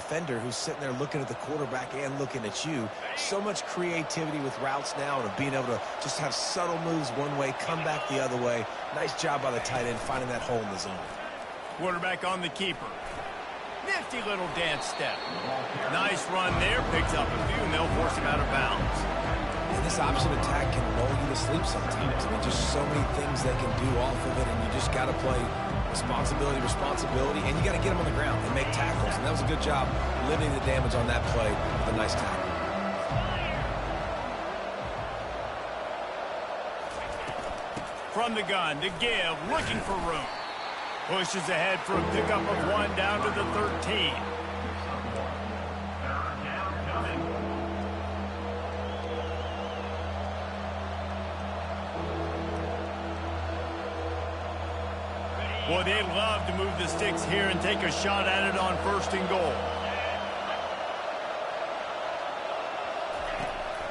defender who's sitting there looking at the quarterback and looking at you. So much creativity with routes now and being able to just have subtle moves one way, come back the other way. Nice job by the tight end finding that hole in the zone. Quarterback on the keeper. Nifty little dance step. Nice run there. Picks up a few, and they'll force him out of bounds. And this option attack can lull you to sleep sometimes. I mean, just so many things they can do off of it, and you just got to play responsibility, and you got to get them on the ground and make tackles. And that was a good job limiting the damage on that play with a nice tackle. From the gun to give, looking for room. Pushes ahead for a pickup of 1 down to the 13. Boy, they'd love to move the sticks here and take a shot at it on 1st and goal.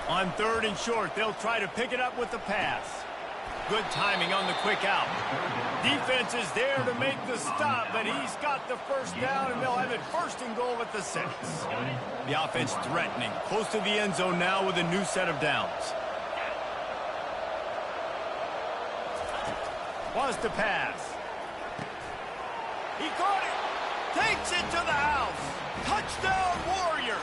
On 3rd and short, they'll try to pick it up with the pass. Good timing on the quick out. Defense is there to make the stop, but he's got the 1st down, and they'll have it 1st and goal at the 6. The offense threatening, close to the end zone now with a new set of downs. Wants to pass. He caught it. Takes it to the house. Touchdown, Warriors.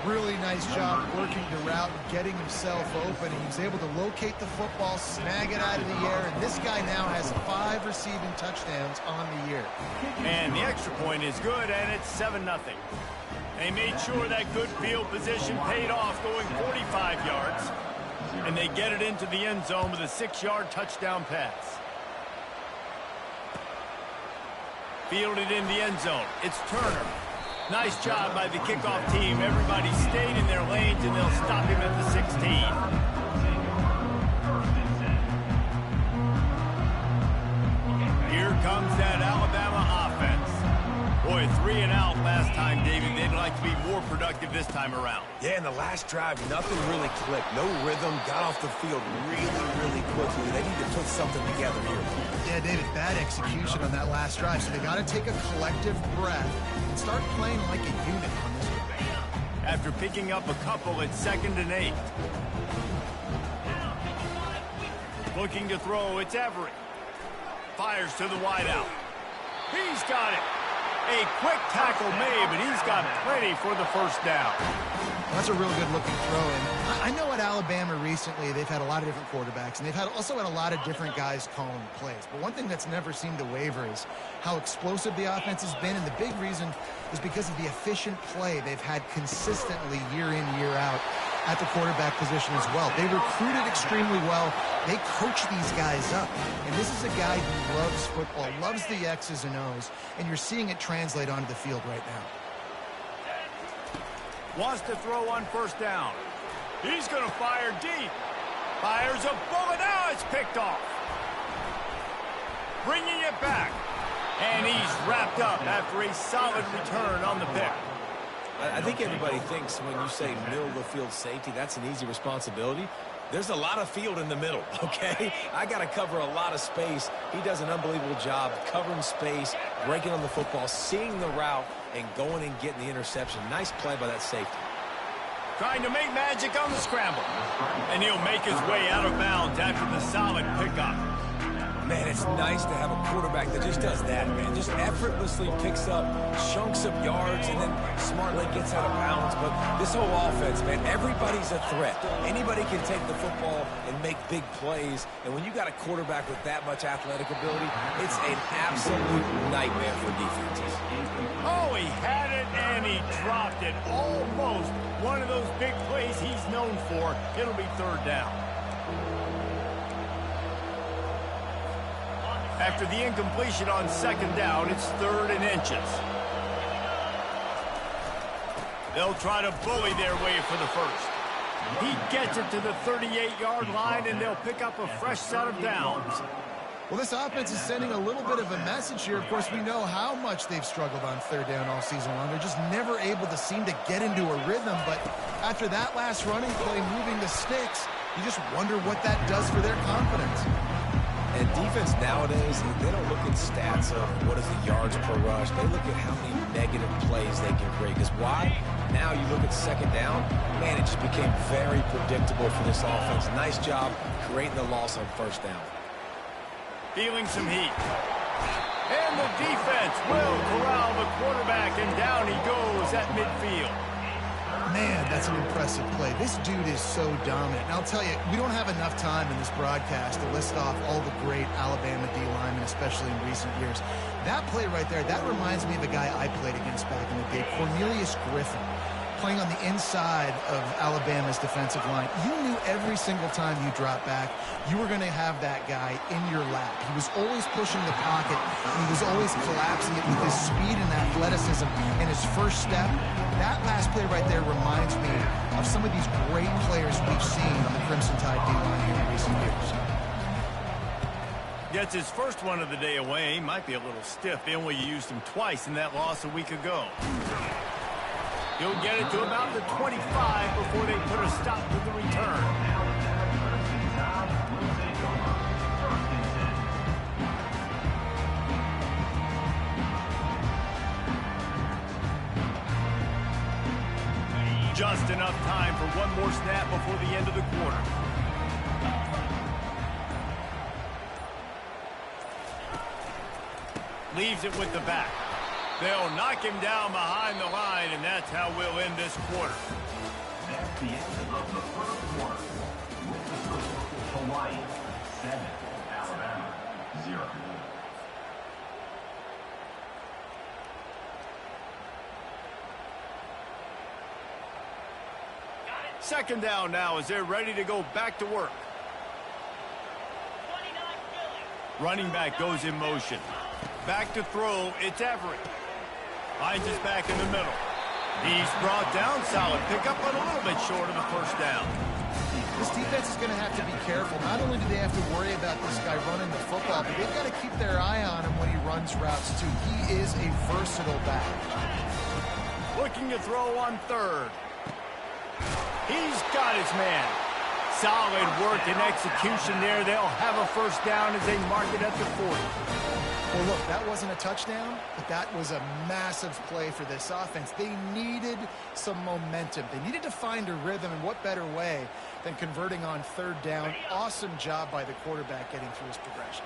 Really nice job working the route and getting himself open. He was able to locate the football, snag it out of the air, and this guy now has 5 receiving touchdowns on the year. And the extra point is good, and it's 7-0. They made sure that good field position paid off, going 45 yards, and they get it into the end zone with a 6-yard touchdown pass. Fielded in the end zone. It's Turner. Nice job by the kickoff team. Everybody stayed in their lanes, and they'll stop him at the 16. Here comes that Alabama offense. Boy, 3 and out last time, David. They'd like to be more productive this time around. Yeah, in the last drive, nothing really clicked. No rhythm, got off the field really quickly. They need to put something together here. Yeah, David, bad execution on that last drive, so they got to take a collective breath and start playing like a unit on this one. After picking up a couple, it's 2nd and 8. Looking to throw, it's Everett. Fires to the wideout. He's got it. A quick tackle made, but he's got plenty for the 1st down. That's a real good-looking throw. And I know at Alabama recently they've had a lot of different quarterbacks, and they've also had a lot of different guys calling plays. But one thing that's never seemed to waver is how explosive the offense has been, and the big reason is because of the efficient play they've had consistently year in, year out at the quarterback position as well. They recruited extremely well. They coach these guys up. And this is a guy who loves football, loves the X's and O's, and you're seeing it translate onto the field right now. Wants to throw on 1st down. He's going to fire deep. Fires a bullet. Now it's picked off. Bringing it back. And he's wrapped up after a solid return on the pick. I think everybody thinks when you say middle of the field safety, that's an easy responsibility. There's a lot of field in the middle, okay? I got to cover a lot of space. He does an unbelievable job covering space, breaking on the football, seeing the route, and going and getting the interception. Nice play by that safety. Trying to make magic on the scramble. And he'll make his way out of bounds after the solid pickup. Man, it's nice to have a quarterback that just does that, man. Just effortlessly picks up chunks of yards and then smartly gets out of bounds. But this whole offense, man, everybody's a threat. Anybody can take the football and make big plays. And when you got a quarterback with that much athletic ability, it's an absolute nightmare for defenses. Oh, he had it and he dropped it. Almost one of those big plays he's known for. It'll be 3rd down. After the incompletion on 2nd down, it's 3rd and inches. They'll try to bully their way for the 1st. He gets it to the 38-yard line, and they'll pick up a fresh set of downs. Well, this offense is sending a little bit of a message here. Of course, we know how much they've struggled on 3rd down all season long. They're just never able to seem to get into a rhythm. But after that last running play, moving the sticks, you just wonder what that does for their confidence. And defense nowadays, they don't look at stats of what is the yards per rush. They look at how many negative plays they can create. Because why? Now you look at second down, man, it just became very predictable for this offense. Nice job creating the loss on first down. Feeling some heat. And the defense will corral the quarterback, and down he goes at midfield. Man, that's an impressive play. This dude is so dominant. And I'll tell you, we don't have enough time in this broadcast to list off all the great Alabama D linemen, especially in recent years. That play right there, that reminds me of a guy I played against back in the day, Cornelius Griffin, playing on the inside of Alabama's defensive line. You knew every single time you dropped back, you were going to have that guy in your lap. He was always pushing the pocket, and he was always collapsing it with his speed and athleticism and his first step. That last play right there reminds me of some of these great players we've seen on the Crimson Tide D-line here in recent years. Gets his first one of the day away. He might be a little stiff. They only used him twice in that loss a week ago. He'll get it to about the 25 before they put a stop to the return. Just enough time for one more snap before the end of the quarter. Leaves it with the back. They'll knock him down behind the line, and that's how we'll end this quarter. That's the end of the first quarter. Hawaii 7, Alabama 0. Second down now as they're ready to go back to work. Running back goes in motion. Back to throw, it's Everett. Finds his back in the middle. He's brought down, solid pickup, but a little bit short of the first down. This defense is going to have to be careful. Not only do they have to worry about this guy running the football, but they've got to keep their eye on him when he runs routes too. He is a versatile back. Looking to throw on third. He's got his man. Solid work and execution there. They'll have a first down as they mark it at the 40. Well, look, that wasn't a touchdown, but that was a massive play for this offense. They needed some momentum. They needed to find a rhythm, and what better way than converting on third down. Awesome job by the quarterback getting through his progression.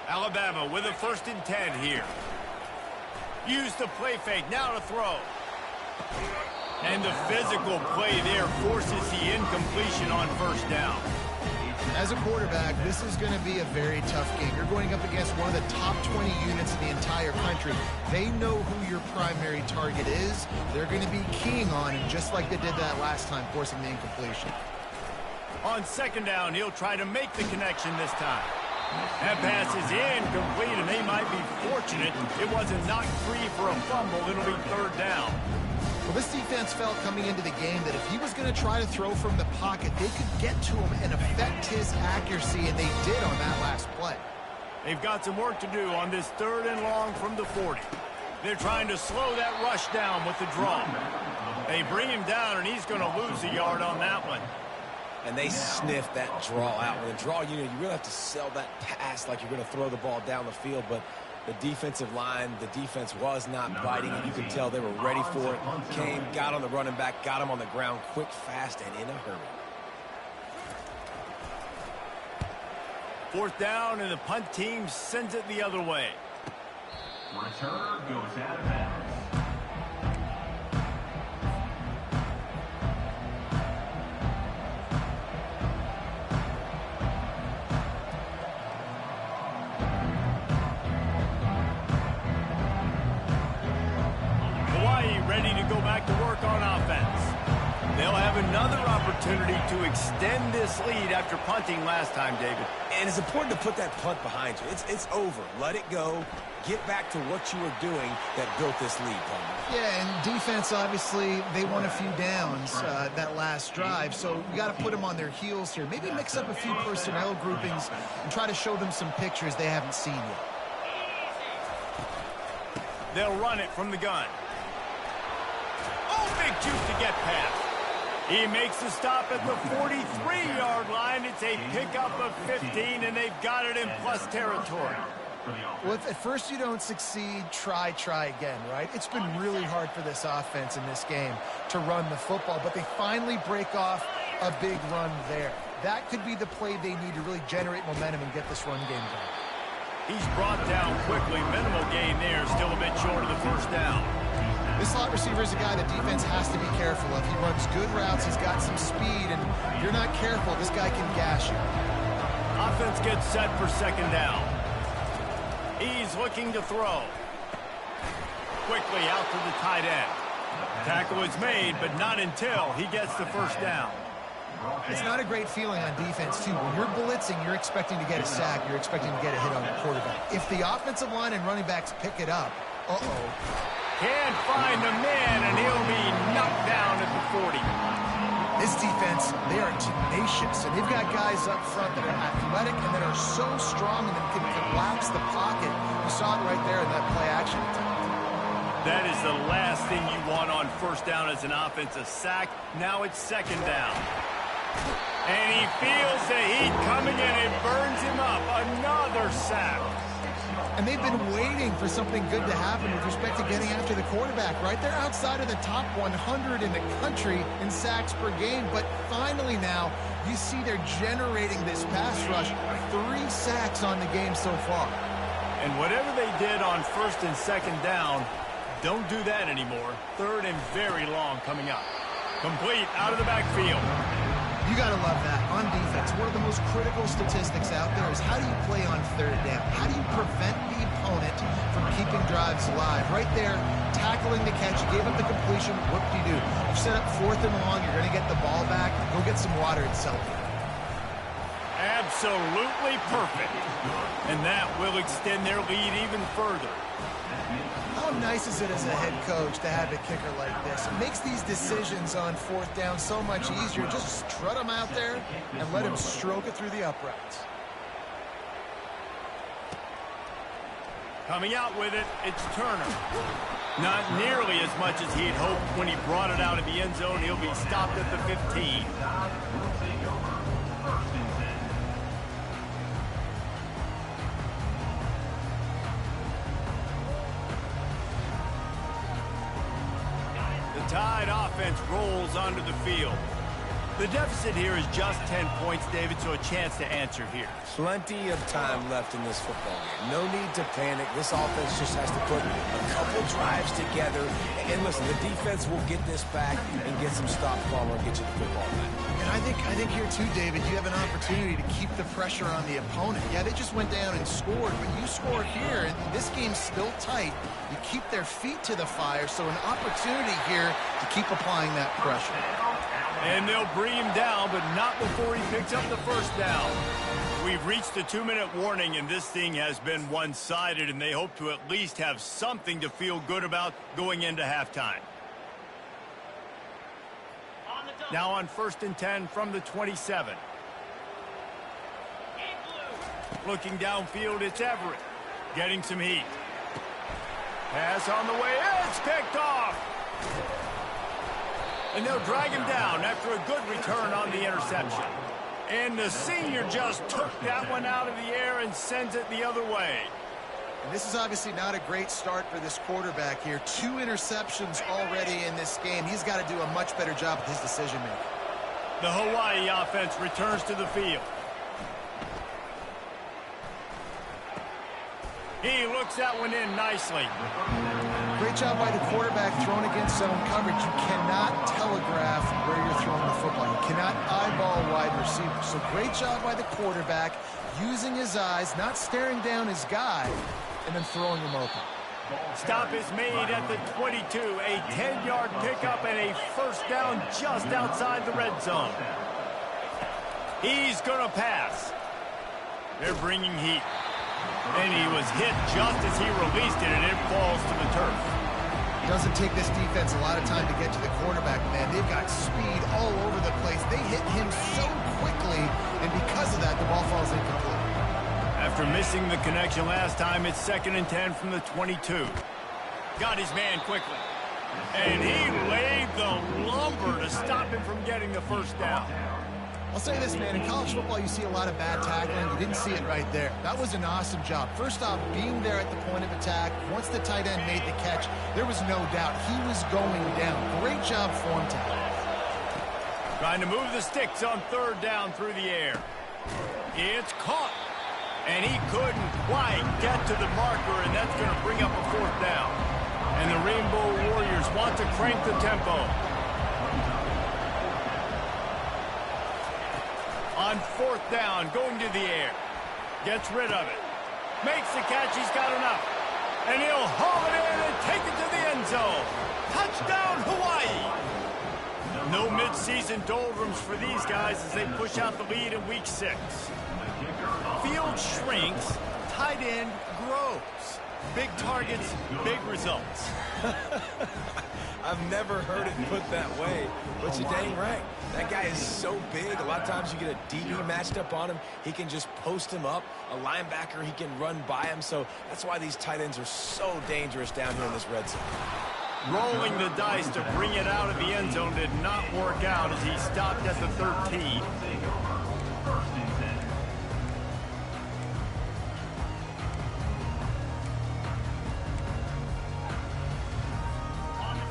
Alabama with a 1st and 10 here. Use the play fake, now to throw. And the physical play there forces the incompletion on first down. As a quarterback, this is going to be a very tough game. You're going up against one of the top 20 units in the entire country. They know who your primary target is. They're going to be keying on him, just like they did that last time, forcing the incompletion. On second down, he'll try to make the connection this time. That pass is incomplete, and they might be fortunate it wasn't knocked free for a fumble. It'll be third down. Well, this defense felt coming into the game that if he was going to try to throw from the pocket, they could get to him and affect his accuracy, and they did on that last play. They've got some work to do on this 3rd and long from the 40. They're trying to slow that rush down with the draw. They bring him down, and he's going to lose a yard on that one. And they sniff that draw out. With a draw, you really have to sell that pass like you're going to throw the ball down the field, but the defensive line, the defense was not biting, and you can tell they were ready for it. Came, got on the running back, got him on the ground quick, fast, and in a hurry. 4th down, and the punt team sends it the other way. Returner goes out of bounds. Ready to go back to work on offense. They'll have another opportunity to extend this lead after punting last time, David. And it's important to put that punt behind you. It's over. Let it go. Get back to what you were doing that built this lead, Palmer. Yeah, and defense, obviously, they won a few downs that last drive, so we got to put them on their heels here. Maybe mix up a few personnel groupings and try to show them some pictures they haven't seen yet. They'll run it from the gun. Oh, big juke to get past. He makes the stop at the 43-yard line. It's a pickup of 15, and they've got it in plus territory. Well, if at first you don't succeed, try again, right? It's been really hard for this offense in this game to run the football, but they finally break off a big run there. That could be the play they need to really generate momentum and get this run game going. He's brought down quickly. Minimal gain there, still a bit short of the first down. This slot receiver is a guy the defense has to be careful of. He runs good routes, he's got some speed, and if you're not careful, this guy can gash you. Offense gets set for second down. He's looking to throw. Quickly out to the tight end. Tackle is made, but not until he gets the first down. It's not a great feeling on defense, too. When you're blitzing, you're expecting to get a sack. You're expecting to get a hit on the quarterback. If the offensive line and running backs pick it up, Can't find the man, and he'll be knocked down at the 40. This defense, they are tenacious, and they've got guys up front that are athletic and that are so strong and that can collapse the pocket. You saw it right there in that play action attempt. That is the last thing you want on first down as an offensive sack. Now it's second down. And he feels the heat coming in. It burns him up. Another sack. And they've been waiting for something good to happen with respect to getting after the quarterback, right? They're outside of the top 100 in the country in sacks per game, but finally now you see they're generating this pass rush. 3 sacks on the game so far. And whatever they did on first and second down, don't do that anymore. Third and very long coming up. Complete out of the backfield. You got to love that. On defense, one of the most critical statistics out there is how do you play on third down? How do you prevent the opponent from keeping drives alive? Right there, tackling the catch. You gave up the completion. What do? You set up fourth and long. You're going to get the ball back. Go get some water and celebrate. Absolutely perfect. And that will extend their lead even further. How nice is it as a head coach to have a kicker like this? It makes these decisions on fourth down so much easier. Just strut him out there and let him stroke it through the uprights. Coming out with it, it's Turner. Not nearly as much as he'd hoped when he brought it out of the end zone. He'll be stopped at the 15. Tide offense rolls onto the field. The deficit here is just 10 points, David, so a chance to answer here. Plenty of time left in this football game. No need to panic. This offense just has to put a couple drives together. And listen, the defense will get this back and get some stops while we'll get you the football back. And I think here too, David, you have an opportunity to keep the pressure on the opponent. Yeah, they just went down and scored, but you score here, and this game's still tight. You keep their feet to the fire, so an opportunity here to keep applying that pressure. And they'll bring him down, but not before he picks up the first down. We've reached the 2-minute warning, and this thing has been one-sided, and they hope to at least have something to feel good about going into halftime. Now on 1st and 10 from the 27. Looking downfield, it's Everett. Getting some heat. Pass on the way. It's picked off. And they'll drag him down after a good return on the interception. And the senior just took that one out of the air and sends it the other way. And this is obviously not a great start for this quarterback here. 2 interceptions already in this game. He's got to do a much better job with his decision-making. The Hawaii offense returns to the field. He looks that one in nicely. Great job by the quarterback throwing against zone coverage. You cannot telegraph where you're throwing the football. You cannot eyeball wide receivers. So great job by the quarterback using his eyes, not staring down his guy, and then throwing him open. Stop is made at the 22. A 10-yard pickup and a first down just outside the red zone. He's going to pass. They're bringing heat. And he was hit just as he released it, and it falls to the turf. It doesn't take this defense a lot of time to get to the quarterback, man. They've got speed all over the place. They hit him so quickly, and because of that, the ball falls incomplete. After missing the connection last time, it's 2nd and 10 from the 22. Got his man quickly. And he laid the lumber to stop him from getting the first down. I'll say this, man, in college football you see a lot of bad tackling. You didn't see it right there. That was an awesome job. First off, being there at the point of attack. Once the tight end made the catch, there was no doubt he was going down. Great job form tackle. Trying to move the sticks on third down through the air. It's caught. And he couldn't quite get to the marker, and that's going to bring up a fourth down. And the Rainbow Warriors want to crank the tempo. On fourth down, going to the air. Gets rid of it. Makes the catch. He's got enough. And he'll haul it in and take it to the end zone. Touchdown, Hawaii. No midseason doldrums for these guys as they push out the lead in week 6. Field shrinks, tight end grows. Big targets, big results. I've never heard it put that way, but you're dang right. That guy is so big. A lot of times you get a DB matched up on him. He can just post him up. A linebacker, he can run by him. So that's why these tight ends are so dangerous down here in this red zone. Rolling the dice to bring it out of the end zone did not work out as he stopped at the 13.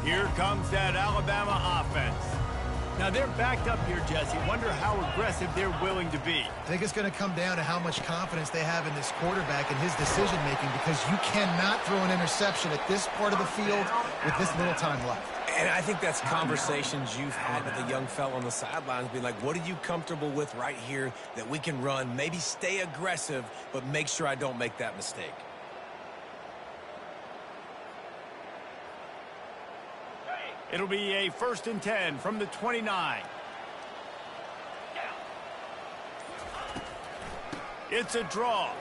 Here comes that Alabama offense. Now they're backed up here, Jesse. Wonder how aggressive they're willing to be. I think it's going to come down to how much confidence they have in this quarterback and his decision-making, because you cannot throw an interception at this part of the field with this little time left. And I think that's conversations you've had with the young fella on the sidelines, being like, what are you comfortable with right here that we can run? Maybe stay aggressive, but make sure I don't make that mistake. It'll be a 1st and 10 from the 29. It's a draw.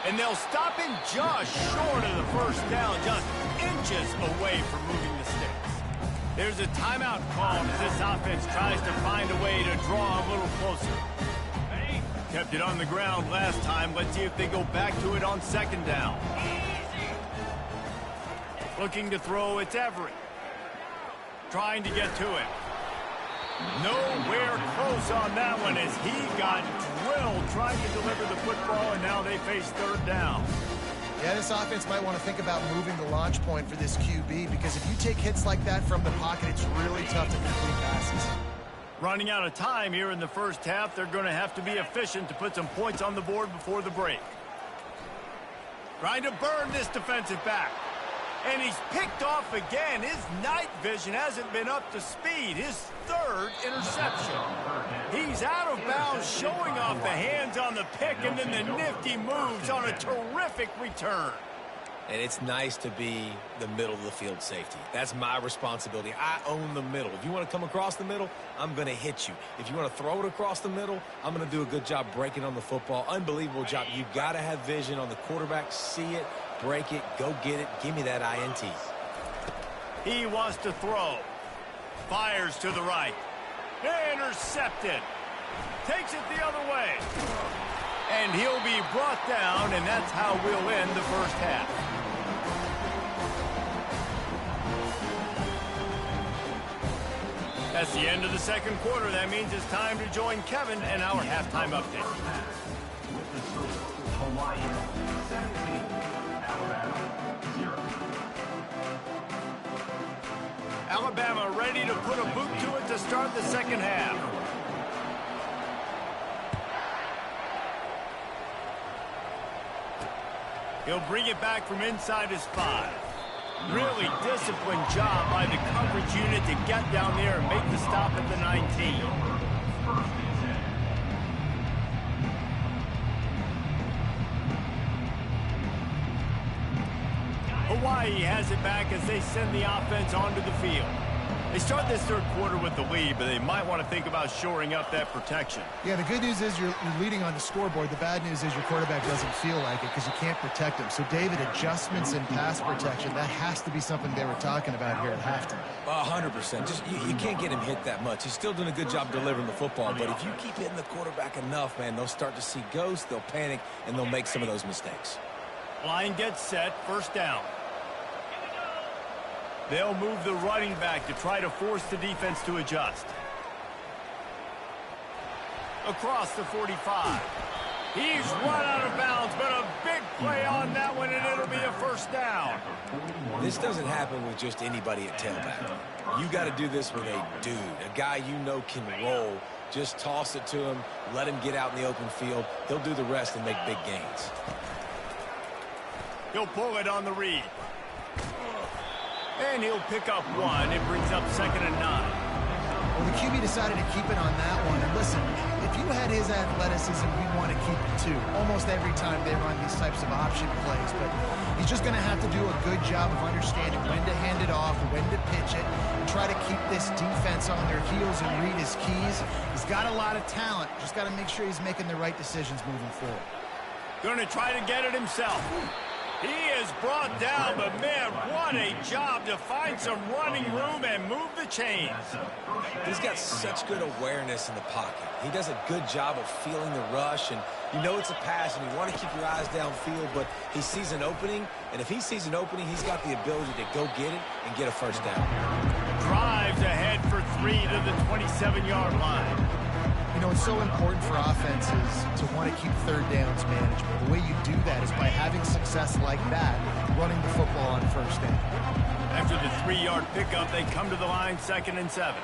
And they'll stop him just short of the first down, just inches away from moving the sticks. There's a timeout called as this offense tries to find a way to draw a little closer. Kept it on the ground last time. Let's see if they go back to it on 2nd down. Looking to throw, it's Everett. Trying to get to it. Nowhere close on that one as he got drilled trying to deliver the football, and now they face 3rd down. Yeah, this offense might want to think about moving the launch point for this QB, because if you take hits like that from the pocket, it's really tough to complete passes. Running out of time here in the first half, they're going to have to be efficient to put some points on the board before the break. Trying to burn this defensive back. And he's picked off again. His night vision hasn't been up to speed. His 3rd interception. He's out of bounds, showing off the hands on the pick, and then the nifty moves on a terrific return. And it's nice to be the middle of the field safety. That's my responsibility. I own the middle. If you want to come across the middle, I'm going to hit you. If you want to throw it across the middle, I'm going to do a good job breaking on the football. Unbelievable job. You got to have vision on the quarterback. See it, break it, go get it. Give me that INT. He wants to throw. Fires to the right. Intercepted. Takes it the other way. And he'll be brought down, and that's how we'll end the first half. That's the end of the 2nd quarter. That means it's time to join Kevin and our halftime update. With the score, Hawaii 17, Alabama 0. Alabama ready to put a boot to it to start the 2nd half. He'll bring it back from inside his 5. Really disciplined job by the coverage unit to get down there and make the stop at the 19. Hawaii has it back as they send the offense onto the field. They start this 3rd quarter with the lead, but they might want to think about shoring up that protection. Yeah, the good news is you're leading on the scoreboard. The bad news is your quarterback doesn't feel like it because you can't protect him. So, David, adjustments in pass protection, that has to be something they were talking about here at halftime. 100%. Just you can't get him hit that much. He's still doing a good job delivering the football, but if you keep hitting the quarterback enough, man, they'll start to see ghosts, they'll panic, and they'll make some of those mistakes. Line gets set, 1st down. They'll move the running back to try to force the defense to adjust. Across the 45. He's run out of bounds, but a big play on that one, and it'll be a first down. This doesn't happen with just anybody at tailback. You got to do this with a dude, a guy you know can roll. Just toss it to him, let him get out in the open field. He'll do the rest and make big gains. He'll pull it on the read. And he'll pick up one. It brings up 2nd and 9. Well, the QB decided to keep it on that one. And listen, if you had his athleticism, you'd want to keep it too. Almost every time they run these types of option plays. But he's just going to have to do a good job of understanding when to hand it off, when to pitch it, and try to keep this defense on their heels and read his keys. He's got a lot of talent. Just got to make sure he's making the right decisions moving forward. Going to try to get it himself. He is brought down, but man, what a job to find some running room and move the chains. He's got such good awareness in the pocket. He does a good job of feeling the rush, and you know it's a pass, and you want to keep your eyes downfield, but he sees an opening, and if he sees an opening, he's got the ability to go get it and get a first down. Drives ahead for 3 to the 27-yard line. You know, it's so important for offenses to want to keep third downs manageable. The way you do that is by having success like that, running the football on first down. After the 3-yard pickup, they come to the line 2nd and 7.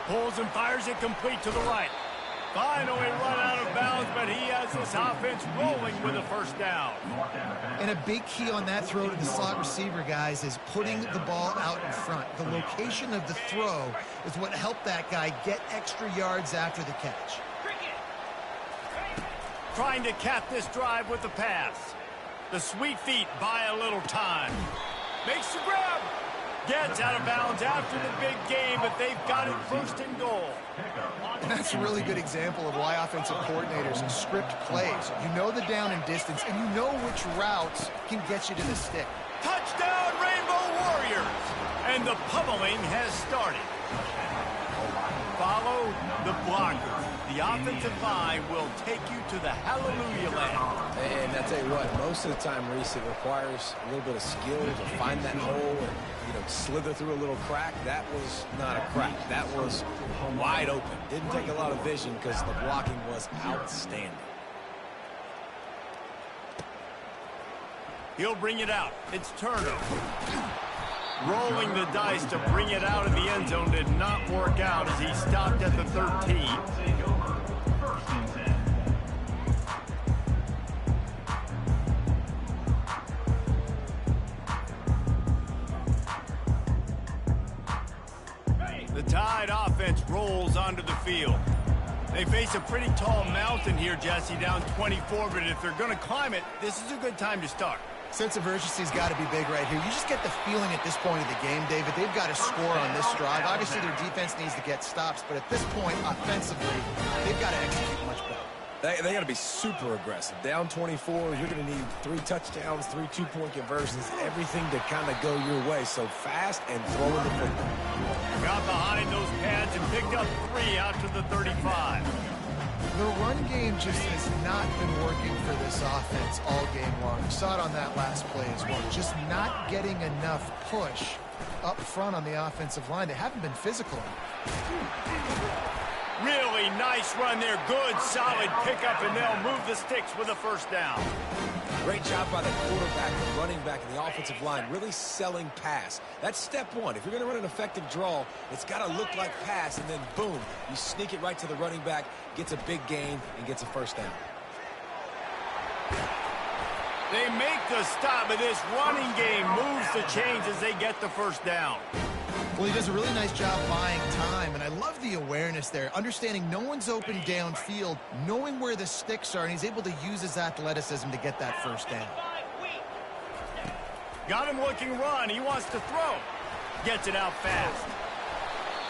Pulls and fires it complete to the right. Finally run out of bounds, but he has this offense rolling with a first down. And a big key on that throw to the slot receiver, guys, is putting the ball out in front. The location of the throw is what helped that guy get extra yards after the catch. Trying to cap this drive with the pass. The sweet feet buy a little time. Makes the grab. Gets out of bounds after the big game, but they've got it 1st and goal. And that's a really good example of why offensive coordinators script plays. You know the down and distance, and you know which routes can get you to the stick. Touchdown, Rainbow Warriors! And the pummeling has started. Follow the blocker. The offensive line will take you to the hallelujah land. And I tell you what, most of the time, Reese, it requires a little bit of skill to find that hole and, you know, slither through a little crack. That was not a crack. That was wide open. Didn't take a lot of vision because the blocking was outstanding. He'll bring it out. It's Turner. Rolling the dice to bring it out of the end zone did not work out as he stopped at the 13. The Tide offense rolls onto the field. They face a pretty tall mountain here, Jesse, down 24, but if they're going to climb it, this is a good time to start. Sense of urgency's got to be big right here. You just get the feeling at this point of the game, David, they've got to score on this drive. Obviously, their defense needs to get stops, but at this point, offensively, they've got to execute much better. They got to be super aggressive. Down 24, you're going to need 3 touchdowns, 3 two-point conversions, everything to kind of go your way. So fast and throwing the football. Got behind those pads and picked up 3 out to the 35. The run game just has not been working for this offense all game long. You saw it on that last play as well. Just not getting enough push up front on the offensive line. They haven't been physical. Really nice run there. Good, solid pickup, and they'll move the sticks with a first down. Great job by the quarterback, the running back, and the offensive line, really selling pass. That's step one. If you're going to run an effective draw, it's got to look like pass, and then boom, you sneak it right to the running back, gets a big gain, and gets a first down. They make the stop, but this running game moves the chains as they get the first down. Well, he does a really nice job buying time, and I love the awareness there. Understanding no one's open downfield, knowing where the sticks are, and he's able to use his athleticism to get that first down. Got him looking run. He wants to throw. Gets it out fast.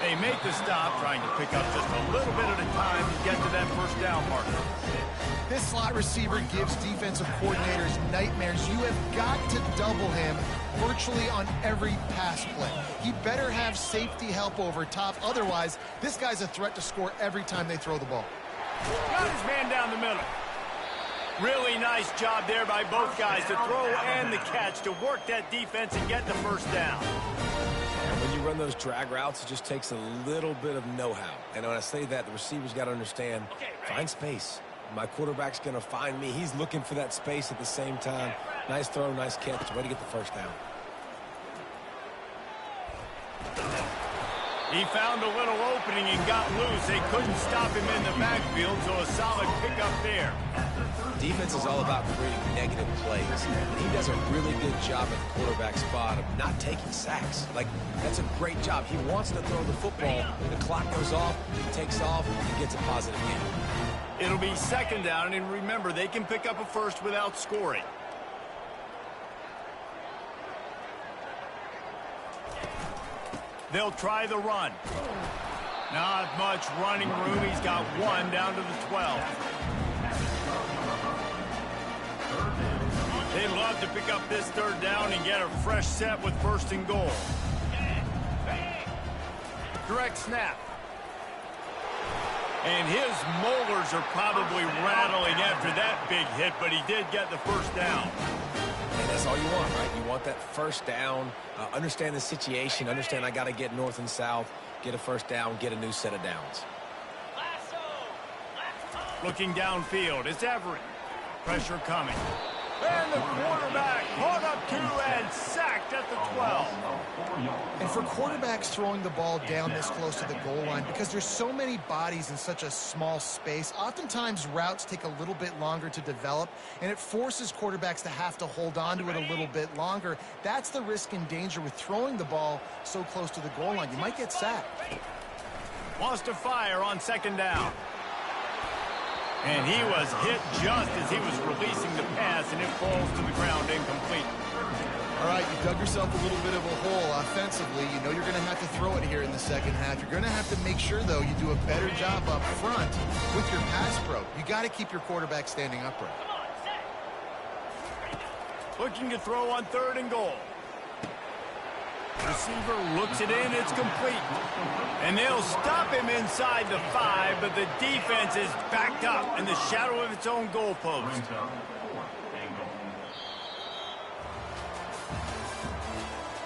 They make the stop, trying to pick up just a little bit at a time to get to that first down marker. This slot receiver gives defensive coordinators nightmares. You have got to double him virtually on every pass play. He better have safety help over top. Otherwise, this guy's a threat to score every time they throw the ball. Got his man down the middle. Really nice job there by both guys to throw and the catch to work that defense and get the first down. run those drag routes, it just takes a little bit of know-how. And when I say that, the receiver's got to understand, find space. My quarterback's going to find me. He's looking for that space at the same time. Nice throw, nice catch. Way to get the first down. He found a little opening and got loose. They couldn't stop him in the backfield, so a solid pickup there. Defense is all about creating negative plays. And he does a really good job at the quarterback spot of not taking sacks. Like, that's a great job. He wants to throw the football. The clock goes off, he takes off, and gets a positive gain. It'll be second down, and remember, they can pick up a first without scoring. They'll try the run. Not much running room. He's got one down to the 12. They'd love to pick up this third down and get a fresh set with first and goal. Direct snap. And his molars are probably rattling after that big hit, but he did get the first down. And that's all you want, right? You want that first down, understand the situation, understand I got to get north and south, get a first down, get a new set of downs. Looking downfield, it's Everett. Pressure coming. And the quarterback caught up to and sacked at the 12. And for quarterbacks throwing the ball down this close to the goal line, because there's so many bodies in such a small space, oftentimes routes take a little bit longer to develop, and it forces quarterbacks to have to hold on to it a little bit longer. That's the risk and danger with throwing the ball so close to the goal line. You might get sacked. Wants to fire on second down. And he was hit just as he was releasing the pass, and it falls to the ground incomplete. All right, you dug yourself a little bit of a hole offensively. You know you're going to have to throw it here in the second half. You're going to have to make sure, though, you do a better job up front with your pass pro. You got to keep your quarterback standing upright. Looking to throw on third and goal. Receiver looks it in, it's complete. And they'll stop him inside the 5, but the defense is backed up in the shadow of its own goalpost.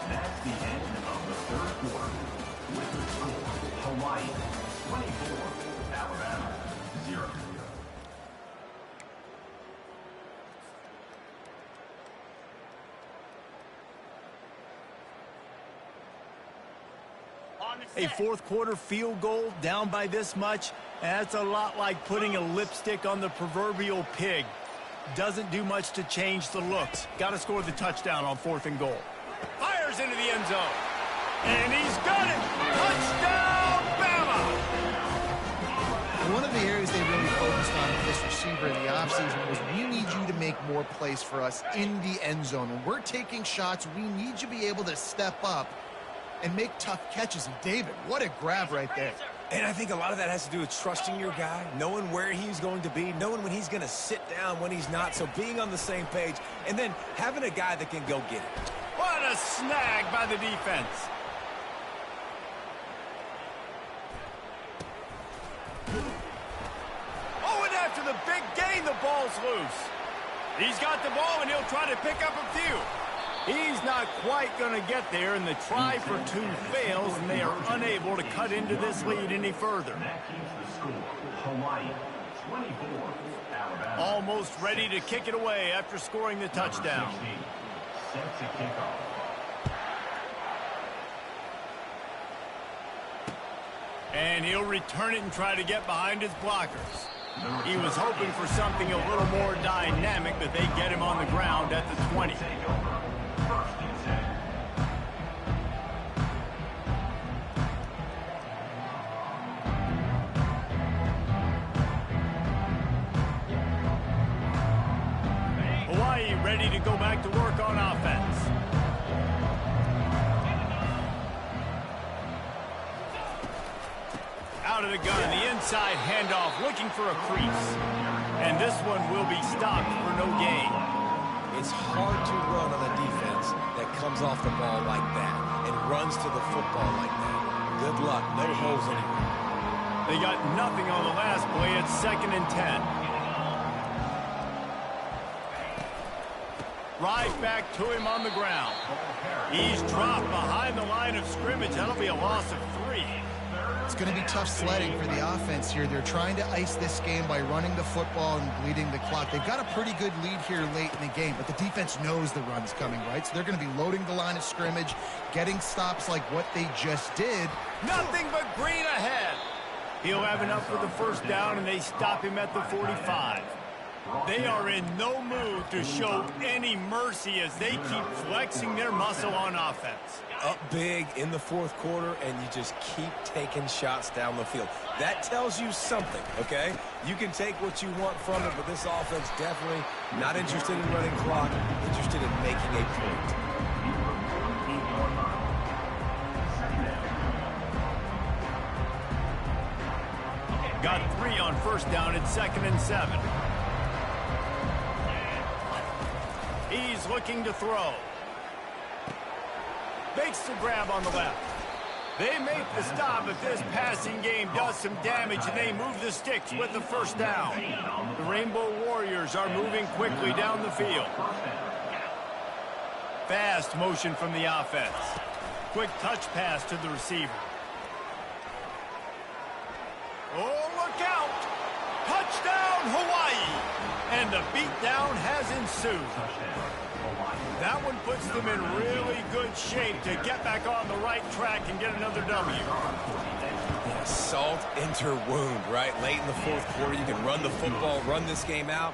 That's the end of the third quarter. With the score, Hawaii 24, Alabama 0. A fourth quarter field goal down by this much, that's a lot like putting a lipstick on the proverbial pig. Doesn't do much to change the looks. Got to score the touchdown on fourth and goal. Fires into the end zone. And he's got it. Touchdown, Bama! One of the areas they really focused on with this receiver in the offseason was we need you to make more plays for us in the end zone. When we're taking shots, we need you to be able to step up and make tough catches. And David, what a grab right there. And I think a lot of that has to do with trusting your guy, knowing where he's going to be, knowing when he's going to sit down, when he's not, so being on the same page, and then having a guy that can go get it. What a snag by the defense. Oh, and after the big gain, the ball's loose. He's got the ball, and he'll try to pick up a few. He's not quite going to get there, and the try for two fails, and they are unable to cut into this lead any further. That keeps the score, Hawaii 24, Alabama. Almost ready to kick it away after scoring the touchdown. Set to kick off. And he'll return it and try to get behind his blockers. He was hoping for something a little more dynamic, but they get him on the ground at the 20. First and 10. Hawaii ready to go back to work on offense. Out of the gun, the inside handoff, looking for a crease. And this one will be stopped for no gain. It's hard to run on a defense that comes off the ball like that and runs to the football like that. Good luck, no holes anywhere. They got nothing on the last play. It's 2nd and 10. Right back to him on the ground. He's dropped behind the line of of scrimmage. That'll be a loss of 3. It's going to be tough sledding for the offense here. They're trying to ice this game by running the football and bleeding the clock. They've got a pretty good lead here late in the game, but the defense knows the run's coming, right? So they're going to be loading the line of scrimmage, getting stops like what they just did. Nothing but green ahead. He'll have enough for the first down, and they stop him at the 45. They are in no mood to show any mercy as they keep flexing their muscle on offense. Up big in the fourth quarter, and you just keep taking shots down the field. That tells you something, okay? You can take what you want from it, but this offense definitely not interested in running clock, interested in making a point. Got 3 on first down at 2nd and 7. He's looking to throw. Makes the grab on the left. They make the stop, but this passing game does some damage, and they move the sticks with the first down. The Rainbow Warriors are moving quickly down the field. Fast motion from the offense. Quick touch pass to the receiver. Oh, look out! Touchdown, Hawaii! And the beatdown has ensued. That one puts them in really good shape to get back on the right track and get another W. Yeah, salt into wound, right? Late in the fourth quarter, you can run the football, run this game out.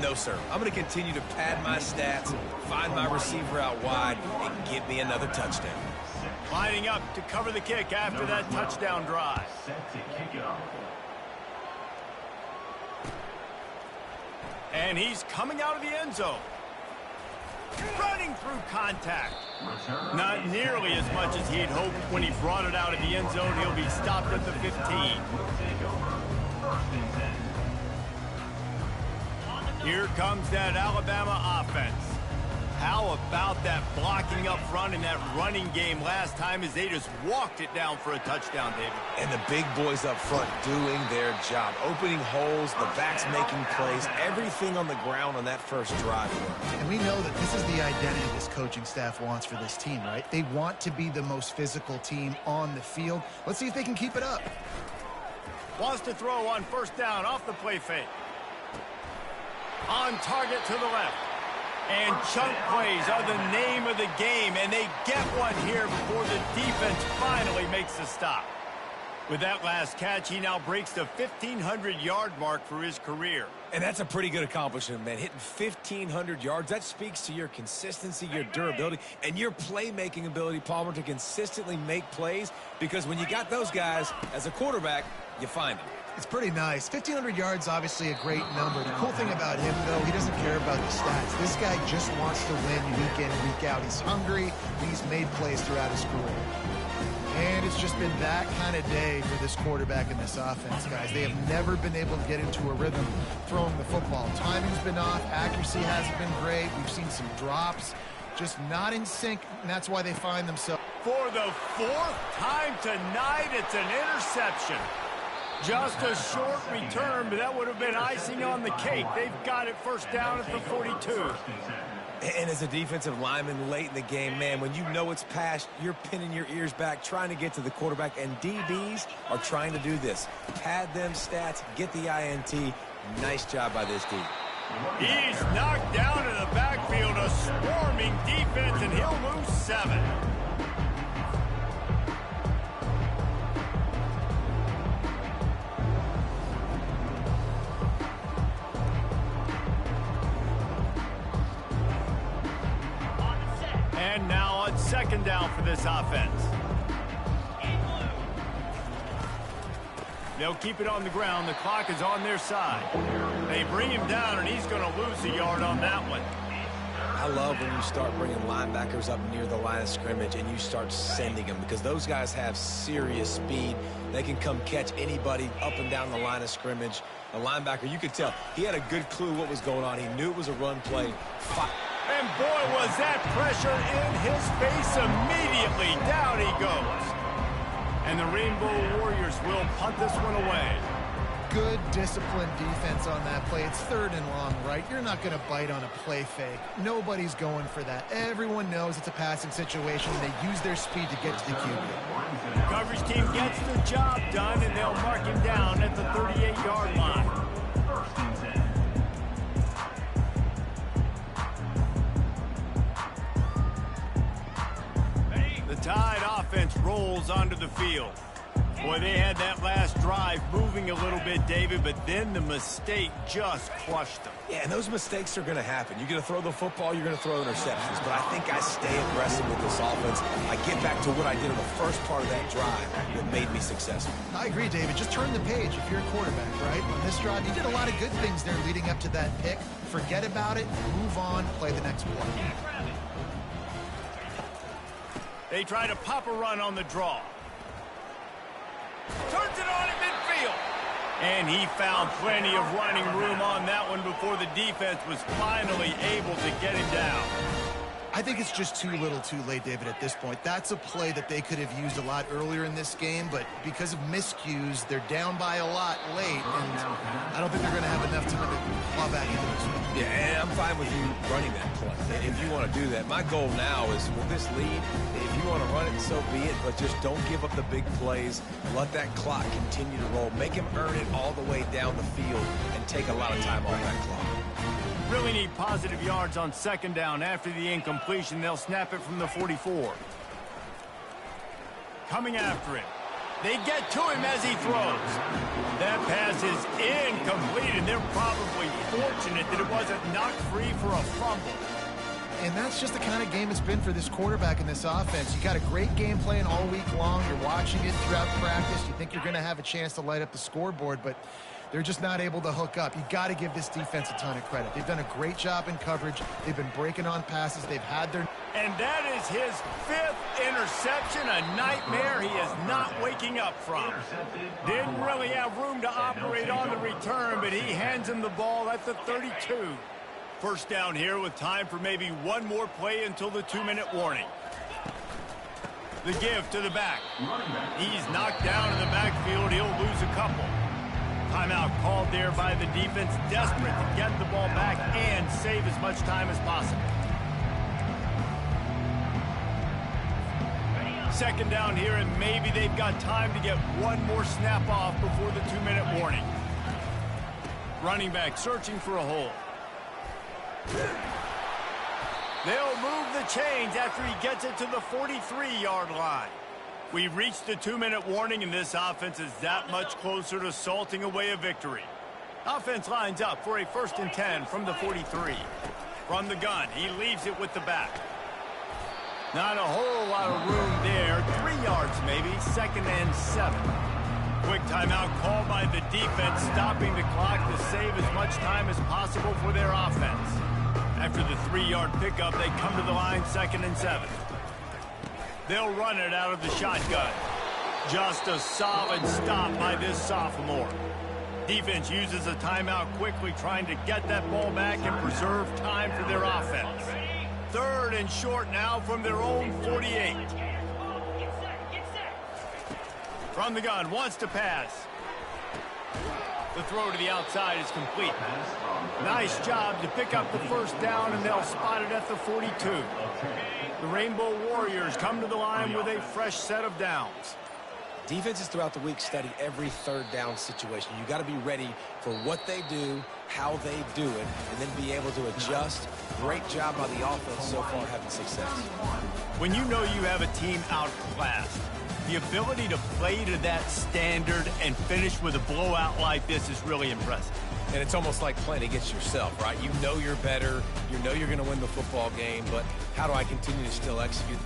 No, sir. I'm going to continue to pad my stats, find my receiver out wide, and get me another touchdown. Lining up to cover the kick after that touchdown drive. And he's coming out of the end zone. Running through contact. Not nearly as much as he had hoped when he brought it out of the end zone. He'll be stopped at the 15. Here comes that Alabama offense. How about that blocking up front in that running game last time as they just walked it down for a touchdown, David? And the big boys up front doing their job. Opening holes, the backs making plays, everything on the ground on that first drive. And we know that this is the identity this coaching staff wants for this team, right? They want to be the most physical team on the field. Let's see if they can keep it up. Wants to throw on first down off the play fake. On target to the left. And chunk plays are the name of the game, and they get one here before the defense finally makes the stop. With that last catch, he now breaks the 1,500-yard mark for his career. And that's a pretty good accomplishment, man. Hitting 1,500 yards, that speaks to your consistency, your durability, and your playmaking ability, Palmer, to consistently make plays, because when you got those guys as a quarterback, you find them. It's pretty nice. 1,500 yards, obviously a great number. The cool thing about him, though, he doesn't care about the stats. This guy just wants to win week in, week out. He's hungry, and he's made plays throughout his career. And it's just been that kind of day for this quarterback and this offense, guys. They have never been able to get into a rhythm throwing the football. Timing's been off. Accuracy hasn't been great. We've seen some drops. Just not in sync, and that's why they find themselves. For the 4th time tonight, it's an interception. Just a short return, but that would have been icing on the cake. They've got it first down at the 42. And as a defensive lineman late in the game, man, when you know it's past, you're pinning your ears back, trying to get to the quarterback, and DBs are trying to do this. Pad them stats, get the INT. Nice job by this D. He's knocked down in the backfield, a swarming defense, and he'll lose 7. And now on second down for this offense. They'll keep it on the ground. The clock is on their side. They bring him down, and he's going to lose a yard on that one. I love when you start bringing linebackers up near the line of scrimmage and you start sending them, because those guys have serious speed. They can come catch anybody up and down the line of scrimmage. The linebacker, you could tell, he had a good clue what was going on. He knew it was a run play. And boy, was that pressure in his face immediately. Down he goes. And the Rainbow Warriors will punt this one away. Good, disciplined defense on that play. It's 3rd and long, right? You're not going to bite on a play fake. Nobody's going for that. Everyone knows it's a passing situation. They use their speed to get to the QB. Coverage team gets the job done, and they'll mark him down at the 38-yard line. First and 10. The Tide offense rolls onto the field. Boy, they had that last drive moving a little bit, David, but then the mistake just crushed them. Yeah, and those mistakes are going to happen. You're going to throw the football, you're going to throw interceptions. But I think I stay aggressive with this offense. I get back to what I did in the first part of that drive that made me successful. I agree, David. Just turn the page if you're a quarterback, right? On this drive, you did a lot of good things there leading up to that pick. Forget about it, move on, play the next play. They try to pop a run on the draw. Turns it on in midfield. And he found plenty of running room on that one before the defense was finally able to get him down. I think it's just too little too late, David, at this point. That's a play that they could have used a lot earlier in this game, but because of miscues, they're down by a lot late, and I don't think they're going to have enough time to claw back into this one. Yeah, and I'm fine with you running that play if you want to do that. My goal now is with this lead, if you want to run it, so be it, but just don't give up the big plays. Let that clock continue to roll. Make him earn it all the way down the field and take a lot of time off that clock. Really need positive yards on 2nd down. After the incompletion, they'll snap it from the 44. Coming after him. They get to him as he throws. That pass is incomplete, and they're probably fortunate that it wasn't knocked free for a fumble. And that's just the kind of game it's been for this quarterback in this offense. You got a great game plan all week long. You're watching it throughout practice. You think you're going to have a chance to light up the scoreboard, but they're just not able to hook up. You got to give this defense a ton of credit. They've done a great job in coverage. They've been breaking on passes. They've had their... And that is his 5th interception, a nightmare he is not waking up from. Didn't really have room to operate on the return, but he hands him the ball at the 32. First down here with time for maybe one more play until the 2-minute warning. The give to the back. He's knocked down in the backfield. He'll lose a couple. Timeout called there by the defense, desperate to get the ball back and save as much time as possible. 2nd down here, and maybe they've got time to get one more snap off before the 2-minute warning. Running back searching for a hole. They'll move the chains after he gets it to the 43-yard line. We've reached the 2-minute warning, and this offense is that much closer to salting away a victory. Offense lines up for a 1st and 10 from the 43. From the gun, he leaves it with the back. Not a whole lot of room there. 3 yards maybe, 2nd and 7. Quick timeout called by the defense, stopping the clock to save as much time as possible for their offense. After the 3-yard pickup, they come to the line, 2nd and 7. They'll run it out of the shotgun. Just a solid stop by this sophomore. Defense uses a timeout quickly, trying to get that ball back and preserve time for their offense. 3rd and short now from their own 48. From the gun, wants to pass. The throw to the outside is complete. Nice job to pick up the 1st down, and they'll spot it at the 42. The Rainbow Warriors come to the line with a fresh set of downs. Defenses throughout the week study every 3rd down situation. You got to be ready for what they do, how they do it, and then be able to adjust. Great job by the offense so far having success. When you know you have a team outclassed, the ability to play to that standard and finish with a blowout like this is really impressive. And it's almost like playing against yourself, right? You know you're better. You know you're going to win the football game, but how do I continue to still execute